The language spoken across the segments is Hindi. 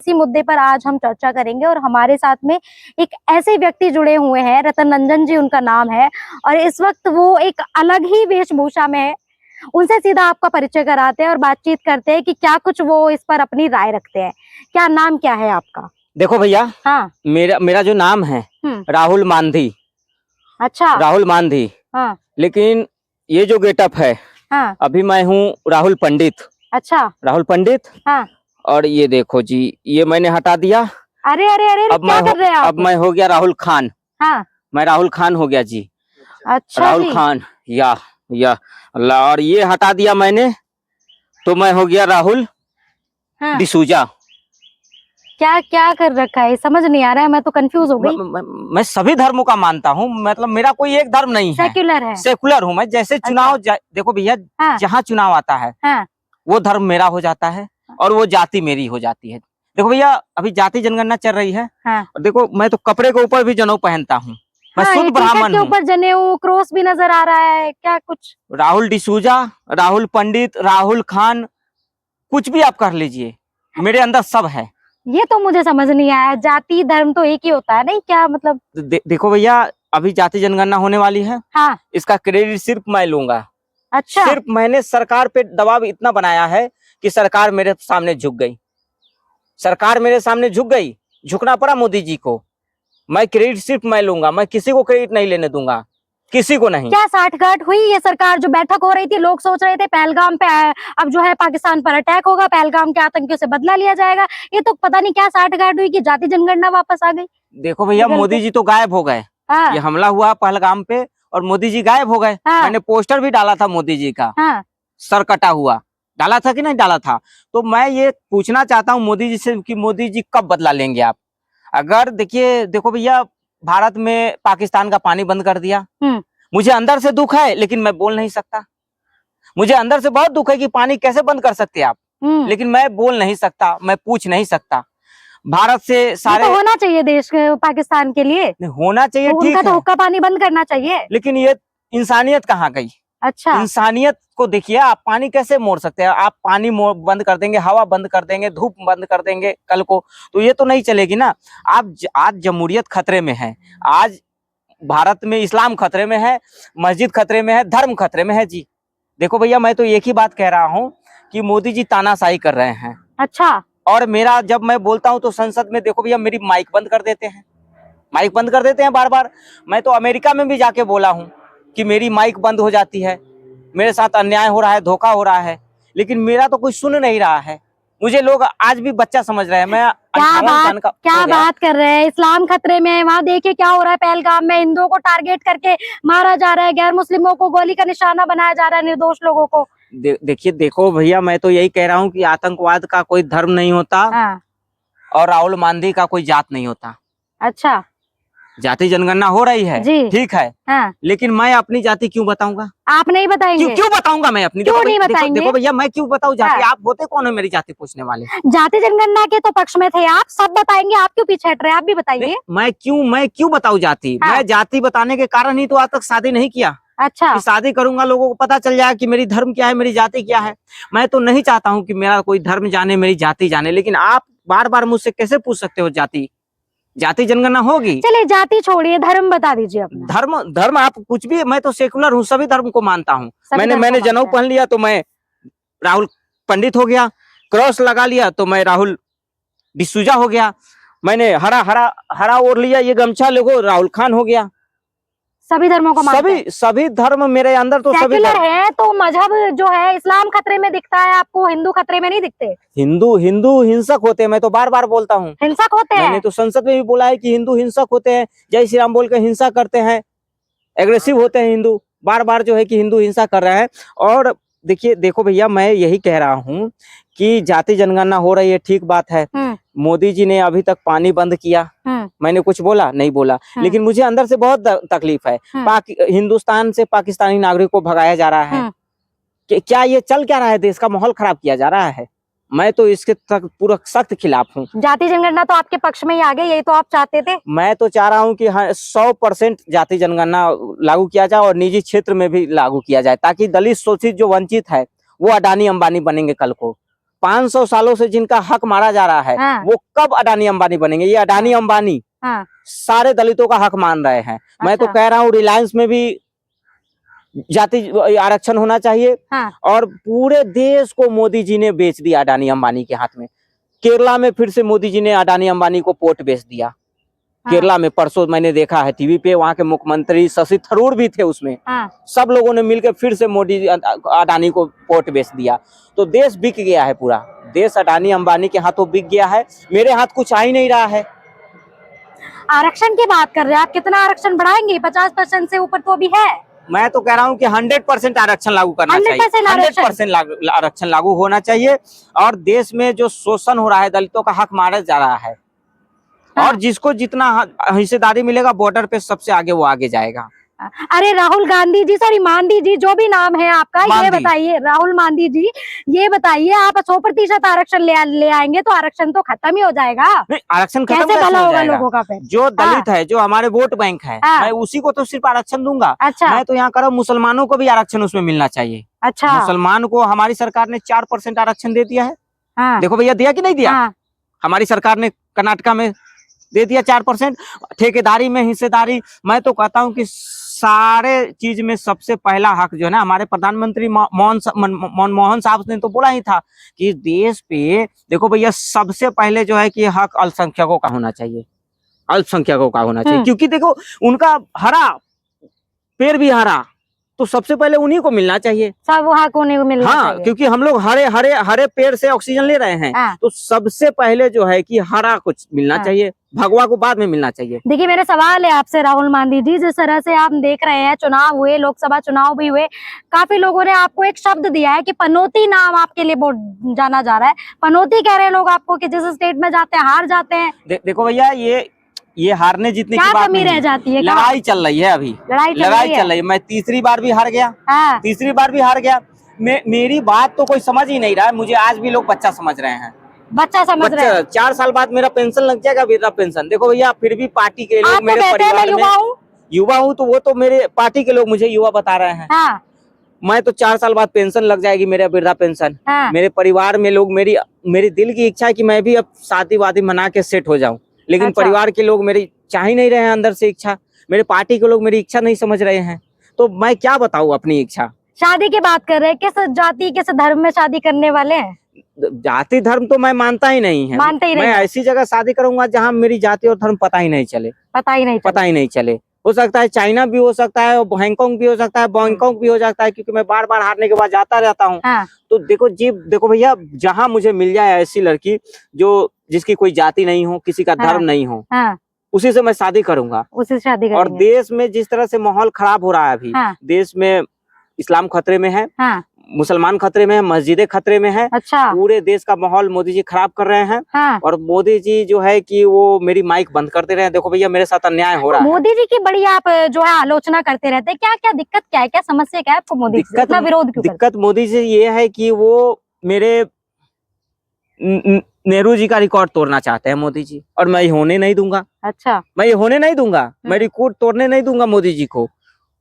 इसी मुद्दे पर आज हम चर्चा करेंगे और हमारे साथ में एक ऐसे व्यक्ति जुड़े हुए हैं, रतन रंजन जी उनका नाम है और इस वक्त वो एक अलग ही वेशभूषा में है। उनसे सीधा आपका परिचय कराते हैं और बातचीत करते हैं कि क्या कुछ वो इस पर अपनी राय रखते हैं। क्या नाम क्या है आपका? देखो भैया, हाँ। मेरा जो नाम है राहुल मांधी। अच्छा। राहुल मांधी। हाँ। लेकिन ये जो गेटअप है, हाँ। अभी मैं हूँ राहुल पंडित। अच्छा। राहुल पंडित। हाँ। और ये देखो जी, ये मैंने हटा दिया। अरे अरे अरे, अब क्या कर रहे हैं आप? अब मैं हो गया राहुल खान। हाँ। मैं राहुल खान हो गया जी। अच्छा राहुल जी। खान या अल्लाह। और ये हटा दिया मैंने, तो मैं हो गया राहुल डिसूजा। क्या क्या कर रखा है, समझ नहीं आ रहा है, मैं तो कंफ्यूज हो गई। मैं सभी धर्मों का मानता हूँ, मतलब मेरा कोई एक धर्म नहीं है। सेक्युलर है। सेकुलर हूँ मैं। जैसे चुनाव देखो भैया, जहाँ चुनाव आता है वो धर्म मेरा हो जाता है और वो जाति मेरी हो जाती है। देखो भैया, अभी जाति जनगणना चल रही है। और देखो, मैं तो कपड़े के ऊपर भी जनेऊ पहनता हूँ। मैं शुद्ध ब्राह्मण हूँ। ऊपर जनेऊ क्रॉस भी नजर आ रहा है, क्या कुछ? राहुल डिसूजा, राहुल पंडित, राहुल खान, कुछ भी आप कर लीजिए, मेरे अंदर सब है। ये तो मुझे समझ नहीं आया, जाति धर्म तो एक ही होता है नहीं क्या मतलब? देखो भैया, अभी जाति जनगणना होने वाली है। हाँ। इसका क्रेडिट सिर्फ मैं लूंगा। अच्छा। सिर्फ मैंने सरकार पे दबाव इतना बनाया है कि सरकार मेरे सामने झुक गई। सरकार मेरे सामने झुक गई, झुकना पड़ा मोदी जी को। मैं क्रेडिट सिर्फ मैं लूंगा, मैं किसी को क्रेडिट नहीं लेने दूंगा, किसी को नहीं। क्या साठगांठ हुई? ये सरकार जो बैठक हो रही थी, लोग सोच रहे थे पहलगाम पे अब जो है पाकिस्तान पर अटैक होगा, पहलगाम के आतंकियों से बदला लिया जाएगा। ये तो पता नहीं क्या साठगांठ हुई कि जाति जनगणना वापस आ गई। देखो भैया, मोदी जी तो गायब हो गए। हाँ। ये हमला हुआ पहलगाम पे और मोदी जी गायब हो गए। हाँ। मैंने पोस्टर भी डाला था मोदी जी का। हाँ। सर कटा हुआ डाला था कि नहीं डाला था? तो मैं ये पूछना चाहता हूँ मोदी जी से कि मोदी जी कब बदला लेंगे आप? अगर देखो भैया, भारत में पाकिस्तान का पानी बंद कर दिया। मुझे अंदर से दुख है, लेकिन मैं बोल नहीं सकता। मुझे अंदर से बहुत दुख है कि पानी कैसे बंद कर सकते आप, लेकिन मैं बोल नहीं सकता, मैं पूछ नहीं सकता। भारत से सारे तो होना चाहिए देश पाकिस्तान के लिए, होना चाहिए, ठीक है, तो हुक्का पानी बंद करना चाहिए। लेकिन ये इंसानियत कहाँ गई? अच्छा। इंसानियत को देखिए, आप पानी कैसे मोड़ सकते हैं? आप पानी बंद कर देंगे, हवा बंद कर देंगे, धूप बंद कर देंगे कल को, तो ये तो नहीं चलेगी ना। आज जमहूरियत खतरे में है। आज भारत में इस्लाम खतरे में है, मस्जिद खतरे में है, धर्म खतरे में है जी। देखो भैया, मैं तो एक ही बात कह रहा हूँ कि मोदी जी तानाशाही कर रहे हैं। अच्छा। और मेरा जब मैं बोलता हूँ तो संसद में देखो भैया, मेरी माइक बंद कर देते हैं, माइक बंद कर देते हैं बार बार। मैं तो अमेरिका में भी जाके बोला हूँ कि मेरी माइक बंद हो जाती है, मेरे साथ अन्याय हो रहा है, धोखा हो रहा है, लेकिन मेरा तो कोई सुन नहीं रहा है। मुझे लोग आज भी बच्चा समझ रहे हैं। मैं क्या बात कर रहे हैं? इस्लाम खतरे में है। वहाँ देखिए क्या हो रहा है, पहलगाम में हिंदुओं को टारगेट करके मारा जा रहा है, गैर मुस्लिमों को गोली का निशाना बनाया जा रहा है, निर्दोष लोगों को। देखो भैया, मैं तो यही कह रहा हूँ कि आतंकवाद का कोई धर्म नहीं होता। हाँ। और राहुल मांधी का कोई जात नहीं होता। अच्छा। जाति जनगणना हो रही है जी, ठीक है। हाँ। लेकिन मैं अपनी जाति क्यों बताऊंगा? आप नहीं बताएंगे? क्यों बताऊंगा मैं अपनी? क्यों नहीं बताएंगे? देखो भैया, मैं क्यों बताऊं जाति? आप होते कौन है मेरी जाति पूछने वाले? जाति जनगणना के तो पक्ष में थे आप, सब बताएंगे, आप क्यों पीछे हट रहे हैं? आप भी बताइए। मैं क्यों बताऊं जाति? मैं जाति बताने के कारण ही तो आज तक शादी नहीं किया। अच्छा। कि शादी करूंगा, लोगों को पता चल जाए कि मेरी धर्म क्या है, मेरी जाति क्या है। मैं तो नहीं चाहता हूँ कि मेरा कोई धर्म जाने, मेरी जाति जाने, लेकिन आप बार बार मुझसे कैसे पूछ सकते हो जाति जनगणना होगी? चलिए जाति छोड़िए, धर्म बता दीजिए अपना। धर्म आप कुछ भी, मैं तो सेकुलर हूँ, सभी धर्म को मानता हूँ। मैंने जनेऊ पहन लिया तो मैं राहुल पंडित हो गया, क्रॉस लगा लिया तो मैं राहुल डिसूजा हो गया, मैंने हरा ओढ़ लिया, ये गमछा लोगो, राहुल खान हो गया। सभी धर्मों को मानते हैं। सभी धर्म मेरे अंदर तो सभी है। तो मजहब जो है, इस्लाम खतरे में दिखता है आपको, हिंदू खतरे में नहीं दिखते? हिंदू हिंसक होते हैं, मैं तो बार बार बोलता हूँ। हिंसक होते हैं? मैंने तो संसद में भी बोला है कि हिंदू हिंसक होते हैं, जय श्री राम बोल के हिंसा करते हैं, एग्रेसिव होते हैं हिंदू। बार बार जो है कि हिंदू हिंसा कर रहे हैं। और देखो भैया, मैं यही कह रहा हूँ कि जाति जनगणना हो रही है, ठीक बात है। मोदी जी ने अभी तक पानी बंद किया, मैंने कुछ बोला नहीं बोला, लेकिन मुझे अंदर से बहुत तकलीफ है। हिंदुस्तान से पाकिस्तानी नागरिकों को भगाया जा रहा है। क्या ये चल क्या रहा है? देश का माहौल खराब किया जा रहा है। मैं तो इसके पूरा सख्त खिलाफ हूँ। जाति जनगणना तो आपके पक्ष में ही आ गई, यही तो आप चाहते थे। मैं तो चाह रहा हूँ कि 100% जाति जनगणना लागू किया जाए और निजी क्षेत्र में भी लागू किया जाए, ताकि दलित शोषित जो वंचित है वो अडानी अंबानी बनेंगे कल को। 500 सालों से जिनका हक मारा जा रहा है, हाँ। वो कब अडानी अंबानी बनेंगे? ये अडानी अंबानी हाँ। सारे दलितों का हक मान रहे हैं। मैं तो अच्छा। कह रहा हूँ रिलायंस में भी जाति आरक्षण होना चाहिए। हाँ। और पूरे देश को मोदी जी ने बेच दिया अडानी अंबानी के हाथ में। केरला में फिर से मोदी जी ने अडानी अंबानी को पोर्ट बेच दिया। हाँ। केरला में परसों मैंने देखा है टीवी पे, वहां के मुख्यमंत्री शशि थरूर भी थे उसमें। हाँ। सब लोगों ने मिलकर फिर से मोदी अडानी को पोर्ट बेच दिया। तो देश बिक गया है, पूरा देश अडानी अंबानी के हाथों बिक गया है। मेरे हाथ कुछ आ ही नहीं रहा है। आरक्षण की बात कर रहे हैं आप, कितना आरक्षण बढ़ाएंगे? 50% से ऊपर तो अभी है। मैं तो कह रहा हूँ कि 100% आरक्षण लागू करना चाहिए। 100% आरक्षण लागू होना चाहिए। और देश में जो शोषण हो रहा है, दलितों का हक मारा जा रहा है। हाँ। और जिसको जितना हिस्सेदारी मिलेगा बॉर्डर पे, सबसे आगे वो आगे जाएगा। अरे राहुल गांधी जी, सॉरी मांडी जी, जो भी नाम है आपका, ये बताइए, राहुल मांडी जी, ये बताइए, आप 100% आरक्षण ले आएंगे तो आरक्षण तो खत्म ही हो जाएगा। नहीं, आरक्षण खत्म कैसे भला होगा लोगों का? जो दलित है, जो हमारे वोट बैंक है, मैं उसी को तो सिर्फ आरक्षण दूंगा। अच्छा। मैं तो यहाँ कर मुसलमानों को भी आरक्षण उसमें मिलना चाहिए। अच्छा। मुसलमान को हमारी सरकार ने 4% आरक्षण दे दिया है। हाँ। देखो भैया, दिया कि नहीं दिया? हाँ। हमारी सरकार ने कर्नाटका में दे दिया 4%। ठेकेदारी में हिस्सेदारी, मैं तो कहता हूँ कि सारे चीज में सबसे पहला हक जो है ना, हमारे प्रधानमंत्री मनमोहन साहब ने तो बोला ही था कि देश पे देखो भैया, सबसे पहले जो है कि हक अल्पसंख्यकों का होना चाहिए। अल्पसंख्यकों का होना चाहिए, क्योंकि देखो उनका हरा पेड़ भी हरा, तो सबसे पहले उन्हीं को मिलना चाहिए। सब हक उन्हीं को मिलना चाहिए। क्योंकि हम लोग हरे हरे हरे पेड़ से ऑक्सीजन ले रहे हैं। तो सबसे पहले जो है कि हरा कुछ मिलना चाहिए, भगवा को बाद में मिलना चाहिए। देखिए, मेरा सवाल है आपसे राहुल गांधी जी, जिस तरह से आप देख रहे हैं, चुनाव हुए, लोकसभा चुनाव भी हुए, काफी लोगों ने आपको एक शब्द दिया है कि पनौती नाम आपके लिए बहुत जाना जा रहा है। पनौती कह रहे हैं लोग आपको कि जिस स्टेट में जाते हैं हार जाते हैं। देखो भैया, ये हारने जीतने की बात नहीं रह जाती है। लड़ाई चल रही है, अभी लड़ाई चल रही है। मैं तीसरी बार भी हार गया। हाँ। तीसरी बार भी हार गया। मेरी बात तो कोई समझ ही नहीं रहा है। मुझे आज भी लोग बच्चा समझ रहे हैं। बच्चा समझ रहे हैं। 4 साल बाद मेरा पेंशन लग जाएगा, वृद्धा पेंशन। देखो भैया, फिर भी पार्टी के लोग, मेरे परिवार में युवा हूँ, तो वो तो मेरे पार्टी के लोग मुझे युवा बता रहे हैं। हाँ। मैं तो 4 साल बाद पेंशन लग जाएगी, मेरा वृद्धा पेंशन। हाँ। मेरे परिवार में लोग, मेरी दिल की इच्छा है कि मैं भी अब शादी वादी मना के सेट हो जाऊं, लेकिन अच्छा। परिवार के लोग मेरी चाह ही नहीं रहे हैं अंदर से इच्छा। मेरे पार्टी के लोग मेरी इच्छा नहीं समझ रहे हैं, तो मैं क्या बताऊं अपनी इच्छा। शादी की बात कर रहे हैं, किस जाति किस धर्म में शादी करने वाले हैं? जाति धर्म तो मैं मानता ही नहीं है। मानते ही नहीं। मैं ऐसी जगह शादी करूंगा जहां मेरी जाति और धर्म पता ही नहीं चले। पता ही नहीं चले। हो सकता है चाइना भी हो सकता है, बैंकॉक भी हो सकता है, बैंकॉक भी हो सकता है, क्योंकि मैं बार बार हारने के बाद जाता रहता हूँ। हाँ। तो देखो भैया, जहाँ मुझे मिल जाए ऐसी लड़की जो जिसकी कोई जाति नहीं हो, किसी का धर्म नहीं हो, उसी से मैं शादी करूंगा। उसी से शादी करेंगे। और देश में जिस तरह से माहौल खराब हो रहा है अभी, देश में इस्लाम खतरे में है, मुसलमान खतरे में है, मस्जिदें खतरे में है। अच्छा। पूरे देश का माहौल मोदी जी खराब कर रहे हैं। हाँ। और मोदी जी जो है कि वो मेरी माइक बंद करते रहे। देखो भैया, मेरे साथ अन्याय हो रहा है। मोदी जी की बड़ी आप जो है आलोचना करते रहते हैं, क्या दिक्कत क्या है, क्या समस्या क्या है आपको मोदी जी से? विरोध क्यों? दिक्कत मोदी जी ये है कि वो मेरे नेहरू जी का रिकॉर्ड तोड़ना चाहते हैं मोदी जी, और मैं ये होने नहीं दूंगा। अच्छा। मैं ये होने नहीं दूंगा, मैं रिकॉर्ड तोड़ने नहीं दूंगा मोदी जी को।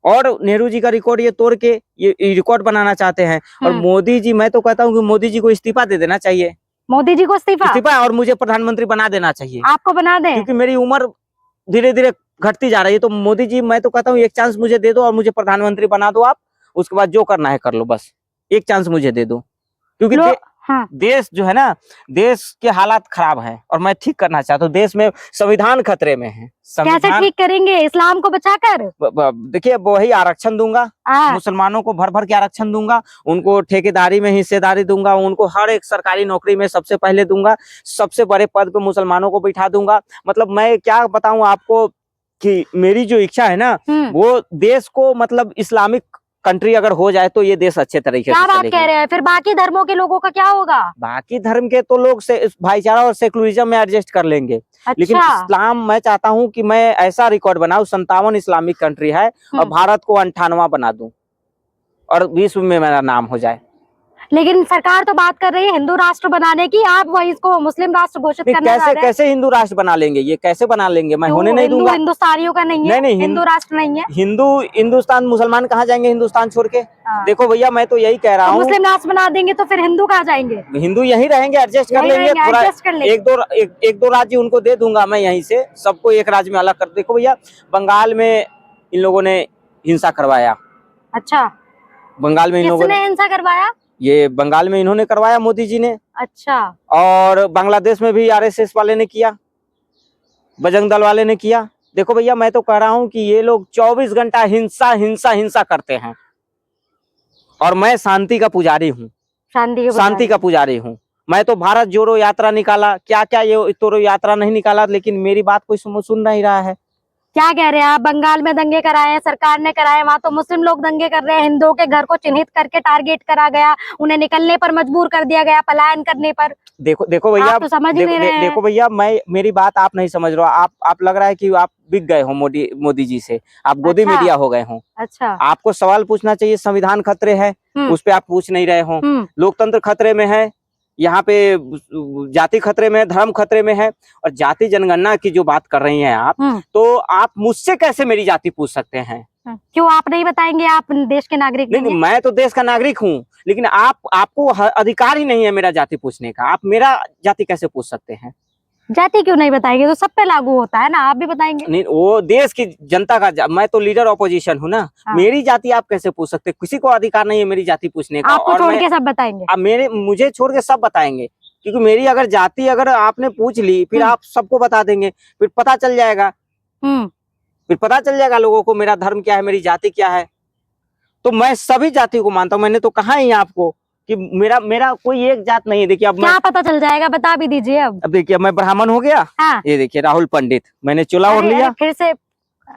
और नेहरू जी का रिकॉर्ड ये तोड़ के ये रिकॉर्ड बनाना चाहते हैं। और मोदी जी, मैं तो कहता हूँ कि मोदी जी को इस्तीफा दे देना चाहिए। मोदी जी को इस्तीफा, और मुझे प्रधानमंत्री बना देना चाहिए। आपको बना दे, क्योंकि मेरी उम्र धीरे धीरे घटती जा रही है। तो मोदी जी, मैं तो कहता हूँ एक चांस मुझे दे दो और मुझे प्रधानमंत्री बना दो आप। उसके बाद जो करना है कर लो, बस एक चांस मुझे दे दो। क्योंकि देश जो है ना, देश के हालात खराब है और मैं ठीक करना चाहता हूँ। देश में संविधान खतरे में है। कैसे ठीक करेंगे इस्लाम को बचाकर? देखिए, वही आरक्षण दूंगा, मुसलमानों को भर भर के आरक्षण दूंगा, उनको ठेकेदारी में हिस्सेदारी दूंगा, उनको हर एक सरकारी नौकरी में सबसे पहले दूंगा, सबसे बड़े पद पे मुसलमानों को बिठा दूंगा। मतलब मैं क्या बताऊं आपको कि मेरी जो इच्छा है ना, वो देश को मतलब इस्लामिक कंट्री अगर हो जाए तो ये देश अच्छे तरीके से चलेगा। क्या बात कह रहे हैं? फिर बाकी धर्मों के लोगों का क्या होगा? बाकी धर्म के तो लोग से भाईचारा और सेकुलरिज्म में एडजस्ट कर लेंगे। अच्छा। लेकिन इस्लाम, मैं चाहता हूं कि मैं ऐसा रिकॉर्ड बनाऊं, 57 इस्लामिक कंट्री है और भारत को 98वां बना दूं और विश्व में मेरा नाम हो जाए। लेकिन सरकार तो बात कर रही है हिंदू राष्ट्र बनाने की, आप वही इसको मुस्लिम राष्ट्र घोषित करना चाह कैसे रहे हैं। कैसे हिंदू राष्ट्र बना लेंगे? ये कैसे बना लेंगे? मैं होने नहीं दूंगा। हिंदुस्तानियों का नहीं है, नहीं, हिंदू राष्ट्र नहीं है। हिंदुस्तान, मुसलमान कहाँ जाएंगे हिंदुस्तान छोड़ के? हाँ। देखो भैया, मैं तो यही कह रहा हूँ, मुस्लिम राष्ट्र बना देंगे तो फिर हिंदू कहाँ जाएंगे? हिंदू यहीं रहेंगे, एडजस्ट कर लेंगे थोड़ा, एक दो राज्य उनको दे दूंगा मैं यहीं से, सबको एक राज्य में अलग कर। देखो भैया, बंगाल में इन लोगों ने हिंसा करवाया। अच्छा, बंगाल में इन लोगों ने हिंसा करवाया? ये बंगाल में इन्होंने करवाया, मोदी जी ने। अच्छा। और बांग्लादेश में भी आरएसएस वाले ने किया, बजरंग दल वाले ने किया। देखो भैया, मैं तो कह रहा हूँ कि ये लोग 24 घंटा हिंसा हिंसा हिंसा करते हैं, और मैं शांति का पुजारी हूँ, शांति का पुजारी हूँ। मैं तो भारत जोड़ो यात्रा निकाला, क्या क्या ये तोड़ो यात्रा नहीं निकाला, लेकिन मेरी बात कोई सुन नहीं रहा है। क्या कह रहे हैं आप? बंगाल में दंगे कराए हैं, सरकार ने कराए, वहाँ तो मुस्लिम लोग दंगे कर रहे हैं, हिंदुओं के घर को चिन्हित करके टारगेट करा गया, उन्हें निकलने पर मजबूर कर दिया गया, पलायन करने पर। देखो भैया, आप तो समझ ही नहीं रहे हैं। देखो भैया, मेरी बात आप नहीं समझ रहे हो। आप लग रहा है कि आप बिक गए हो मोदी जी से, आप गोदी मीडिया हो गए हो। अच्छा, आपको सवाल पूछना चाहिए, संविधान खतरे है, उस पे आप पूछ नहीं रहे हो। लोकतंत्र खतरे में है, यहाँ पे जाति खतरे में है, धर्म खतरे में है, और जाति जनगणना की जो बात कर रही हैं आप, तो आप मुझसे कैसे मेरी जाति पूछ सकते हैं? क्यों आप नहीं बताएंगे? आप देश के नागरिक नहीं, मैं तो देश का नागरिक हूँ, लेकिन आपको अधिकार ही नहीं है मेरा जाति पूछने का। आप मेरा जाति कैसे पूछ सकते हैं? जाति क्यों नहीं बताएंगे? तो सब पे लागू होता है ना, आप भी बताएंगे। नहीं, वो देश की जनता का, मैं तो लीडर ऑपोजिशन हूँ ना। हाँ। मेरी जाति आप कैसे पूछ सकते? किसी को अधिकार नहीं है मेरी जाति पूछने का। आपको छोड़ के सब बताएंगे? अब मुझे छोड़ के सब बताएंगे, क्योंकि मेरी अगर जाति अगर आपने पूछ ली, फिर आप सबको बता देंगे, फिर पता चल जाएगा। फिर पता चल जाएगा लोगों को मेरा धर्म क्या है, मेरी जाति क्या है। तो मैं सभी जाति को मानता हूँ। मैंने तो कहा ही आपको कि मेरा कोई एक जात नहीं है। देखिए, अब क्या पता चल जाएगा, बता भी दीजिए। अब देखिए, मैं ब्राह्मण हो गया। हाँ। ये देखिए, राहुल पंडित, मैंने चोला ओढ़ लिया, फिर से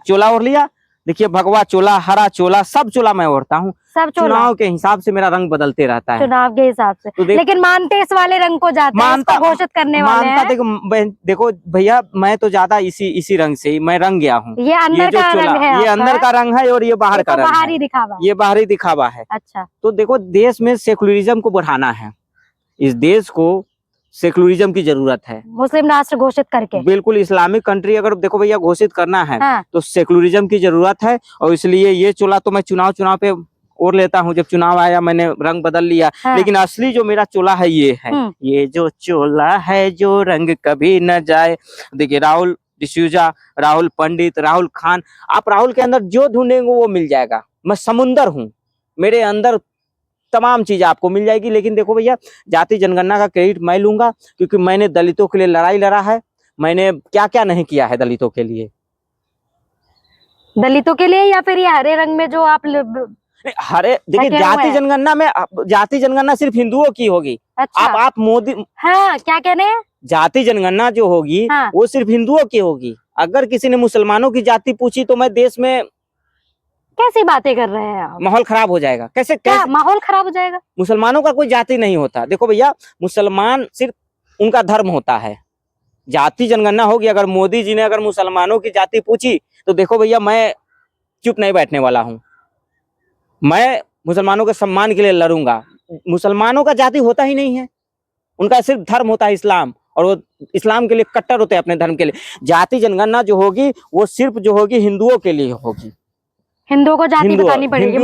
चोला ओढ़ लिया। देखिए, भगवा चोला, हरा चोला, सब चोला मैं ओढ़ता हूँ। सब चुनाव के हिसाब से मेरा रंग बदलते रहता है, चुनाव के हिसाब से। तो लेकिन मानते इस वाले रंग को जाते हैं, इसको घोषित करने वाले हैं। देखो भैया, मैं तो ज्यादा इसी रंग से ही मैं रंग गया हूँ। ये अंदर का रंग है, ये अंदर का रंग है, और ये बाहर का रंग है, बाहरी दिखावा, ये बाहरी दिखावा है। अच्छा, तो देखो, देश में सेकुलरिज्म को बढ़ाना है, इस देश को सेकुलरिज्म की जरूरत है, मुस्लिम राष्ट्र घोषित करके। बिल्कुल, इस्लामिक कंट्री अगर देखो भैया घोषित करना है, हाँ, तो सेकुलरिज्म की जरूरत है। और इसलिए ये चोला तो मैं चुनाव पे ओढ़ लेता हूँ। जब चुनाव आया मैंने रंग बदल लिया, हाँ, लेकिन असली जो मेरा चोला है ये है, ये जो चोला है जो रंग कभी न जाए। देखिए, राहुल डिसूजा, राहुल पंडित, राहुल खान, आप राहुल के अंदर जो ढूंढेंगे वो मिल जाएगा। मैं समुंदर हूँ, मेरे अंदर तमाम चीज आपको मिल जाएगी। लेकिन देखो भैया, जाति जनगणना का क्रेडिट मैं लूंगा, क्योंकि मैंने दलितों के लिए लड़ाई लड़ा है। मैंने क्या क्या नहीं किया है दलितों के लिए। दलितों के लिए, या फिर ये हरे रंग में जो आप हरे, देखिए, जाति जनगणना सिर्फ हिंदुओं की होगी। अच्छा, आप मोदी, हाँ, क्या कहने हैं? जाति जनगणना जो होगी, हाँ, वो सिर्फ हिंदुओं की होगी। अगर किसी ने मुसलमानों की जाति पूछी तो मैं देश में, कैसी बातें कर रहे हैं आप? माहौल खराब हो जाएगा। कैसे माहौल खराब हो जाएगा? मुसलमानों का कोई जाति नहीं होता। देखो भैया, मुसलमान सिर्फ उनका धर्म होता है। जाति जनगणना होगी, अगर मोदी जी ने अगर मुसलमानों की जाति पूछी तो देखो भैया, मैं चुप नहीं बैठने वाला हूँ। मैं मुसलमानों के सम्मान के लिए लड़ूंगा। मुसलमानों का जाति होता ही नहीं है, उनका सिर्फ धर्म होता है इस्लाम, और वो इस्लाम के लिए कट्टर होते हैं अपने धर्म के लिए। जाति जनगणना जो होगी वो सिर्फ जो होगी हिंदुओं के लिए होगी। हिंदुओं को जाति बतानी पड़ेगी,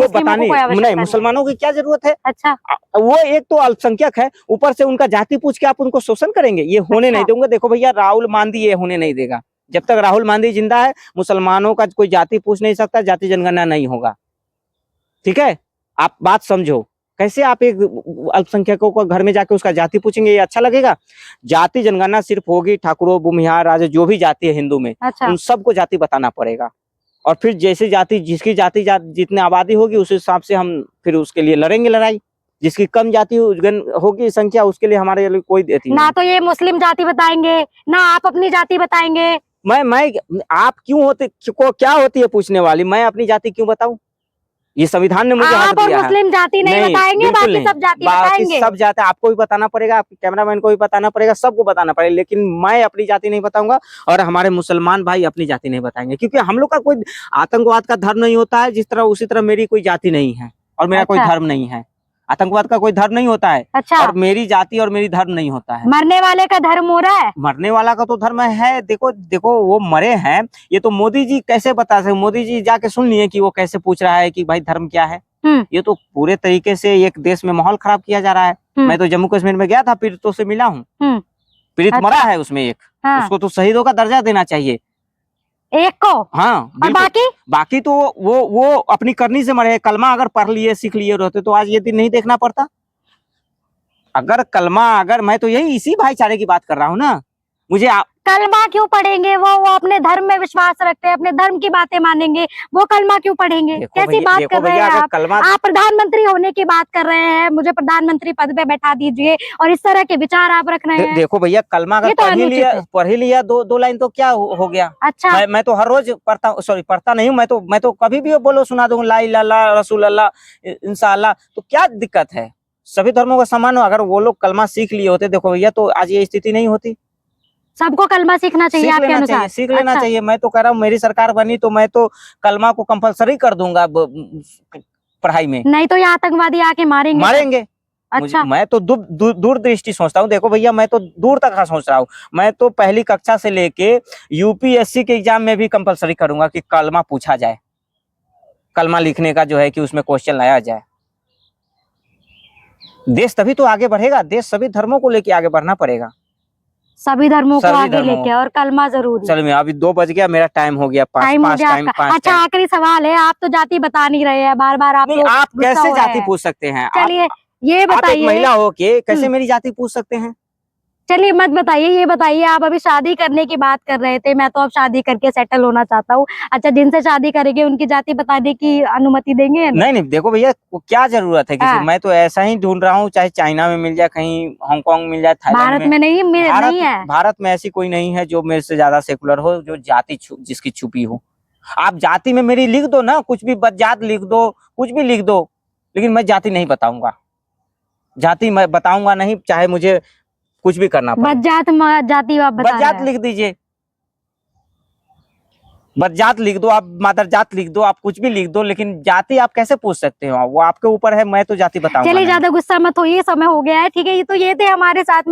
नहीं, मुसलमानों की क्या जरूरत है? अच्छा, वो एक तो अल्पसंख्यक है, ऊपर से उनका जाति पूछ के आप उनको शोषण करेंगे, ये होने नहीं देंगे। देखो भैया, राहुल गांधी ये होने नहीं देगा। जब तक राहुल गांधी जिंदा है, मुसलमानों का कोई जाति पूछ नहीं सकता, जाति जनगणना नहीं होगा। ठीक है, आप बात समझो। कैसे आप एक अल्पसंख्यकों को घर में जाके उसका जाति पूछेंगे? ये अच्छा लगेगा? जाति जनगणना सिर्फ होगी ठाकुरों, भूमिहार, राजे, जो भी जाति है हिंदू में, अच्छा, उन सबको जाति बताना पड़ेगा। और फिर जैसे जाति, जिसकी जाति जितनी आबादी होगी उस हिसाब से हम फिर उसके लिए लड़ेंगे लड़ाई। जिसकी कम जाति होगी संख्या, उसके लिए हमारे लिए कोई देती ना। तो ये मुस्लिम जाति बताएंगे ना आप अपनी जाति बताएंगे। मैं आप क्यों होते, क्या होती है पूछने वाली? मैं अपनी जाति क्यों बताऊं? ये संविधान ने मुझे हक दिया है। मुस्लिम जाति नहीं बताएंगे, बाकी सब जाति बताएंगे। सब जाति आपको भी बताना पड़ेगा, आपके कैमरामैन को भी बताना पड़ेगा, सबको बताना पड़ेगा। लेकिन मैं अपनी जाति नहीं बताऊंगा, और हमारे मुसलमान भाई अपनी जाति नहीं बताएंगे, क्योंकि हम लोग का कोई आतंकवाद का धर्म नहीं होता है जिस तरह, उसी तरह मेरी कोई जाति नहीं है और मेरा कोई धर्म नहीं है। आतंकवाद का कोई धर्म नहीं होता है। अच्छा। और मेरी जाति और मेरी धर्म नहीं होता है। मरने वाले का धर्म हो रहा है। मरने वाला का तो धर्म है। देखो देखो वो मरे हैं, ये तो मोदी जी कैसे बता सकते। मोदी जी जाके सुन लिए कि वो कैसे पूछ रहा है कि भाई धर्म क्या है। ये तो पूरे तरीके से एक देश में माहौल खराब किया जा रहा है। मैं तो जम्मू कश्मीर में गया था, पीड़ितों से मिला हूँ। पीड़ित अच्छा। मरा है उसमें एक। हाँ। उसको तो शहीदों का दर्जा देना चाहिए एक को। हाँ। और बाकी तो वो अपनी करनी से मरे। कलमा अगर पढ़ लिए सीख लिए रहते तो आज ये दिन नहीं देखना पड़ता। अगर मैं तो यही इसी भाईचारे की बात कर रहा हूँ ना। मुझे कलमा क्यों पढ़ेंगे? वो अपने धर्म में विश्वास रखते हैं, अपने धर्म की बातें मानेंगे, वो कलमा क्यों पढ़ेंगे? कैसी बात कर रहे हैं आप प्रधानमंत्री होने की बात कर रहे हैं, मुझे प्रधानमंत्री पद पे बैठा दीजिए और इस तरह के विचार आप रख रहे हैं। देखो भैया, कलमा अगर पढ़ ही लिया दो लाइन तो क्या हो गया। अच्छा। मैं तो हर रोज पढ़ता हूँ, सॉरी पढ़ता नहीं हूँ। मैं तो कभी भी बोलो सुना दूंगा ला इलाहा इल्लल्लाह रसूल अल्लाह इंशाअल्लाह। तो क्या दिक्कत है? सभी धर्मों का सम्मान हो। अगर वो लोग कलमा सीख लिए होते देखो भैया तो आज ये स्थिति नहीं होती। सबको कलमा सीखना चाहिए आपके अनुसार? सीख लेना चाहिए। मैं तो कह रहा हूँ मेरी सरकार बनी तो मैं तो कलमा को कंपलसरी कर दूंगा पढ़ाई में। नहीं तो ये आतंकवादी आके मारेंगे। अच्छा। मैं तो दूर दृष्टि सोचता हूँ। देखो भैया मैं तो दूर तक का सोच रहा हूँ। मैं तो पहली कक्षा से लेके यूपीएससी के एग्जाम में भी कंपलसरी करूंगा कि कलमा पूछा जाए। कलमा लिखने का जो है कि उसमें क्वेश्चन लाया जाए। देश तभी तो आगे बढ़ेगा। देश सभी धर्मों को लेके आगे बढ़ना पड़ेगा। सभी धर्मों को आगे लेके, और कलमा जरूरी। चलो मैं अभी 2 बज गया, मेरा टाइम हो गया। टाइम। अच्छा आखिरी सवाल है, आप तो जाति बता नहीं रहे हैं, बार बार आप कैसे जाति पूछ सकते हैं? चलिए ये बताइए, महिला हो के कैसे मेरी जाति पूछ सकते हैं? चलिए मत बताइए, ये बताइए आप अभी शादी करने की बात कर रहे थे। मैं तो अब शादी करके सेटल होना चाहता हूँ। अच्छा, जिनसे शादी करेंगे उनकी जाति बताने की अनुमति देंगे? नहीं, देखो भैया क्या जरूरत है किसी। मैं तो ऐसा ही ढूंढ रहा हूँ, चाहे चाइना में मिल जाए, कहीं हांगकांग मिल जाए, भारत में नहीं है। भारत में ऐसी कोई नहीं है जो मेरे से ज्यादा सेकुलर हो, जो जाति जिसकी छुपी हो। आप जाति में मेरी लिख दो ना, कुछ भी बदजात लिख दो, कुछ भी लिख दो, लेकिन मैं जाति नहीं बताऊंगा। जाति मैं बताऊंगा नहीं, चाहे मुझे कुछ भी करना पड़े। बदजात लिख दीजिए, बदजात लिख दो, आप मादरजात लिख दो, आप कुछ भी लिख दो, लेकिन जाति आप कैसे पूछ सकते हो? वो आपके ऊपर है। मैं तो जाति बताऊंगा। चलिए ज्यादा गुस्सा मत होइए, समय हो गया है। ठीक है, ये तो ये थे हमारे साथ में।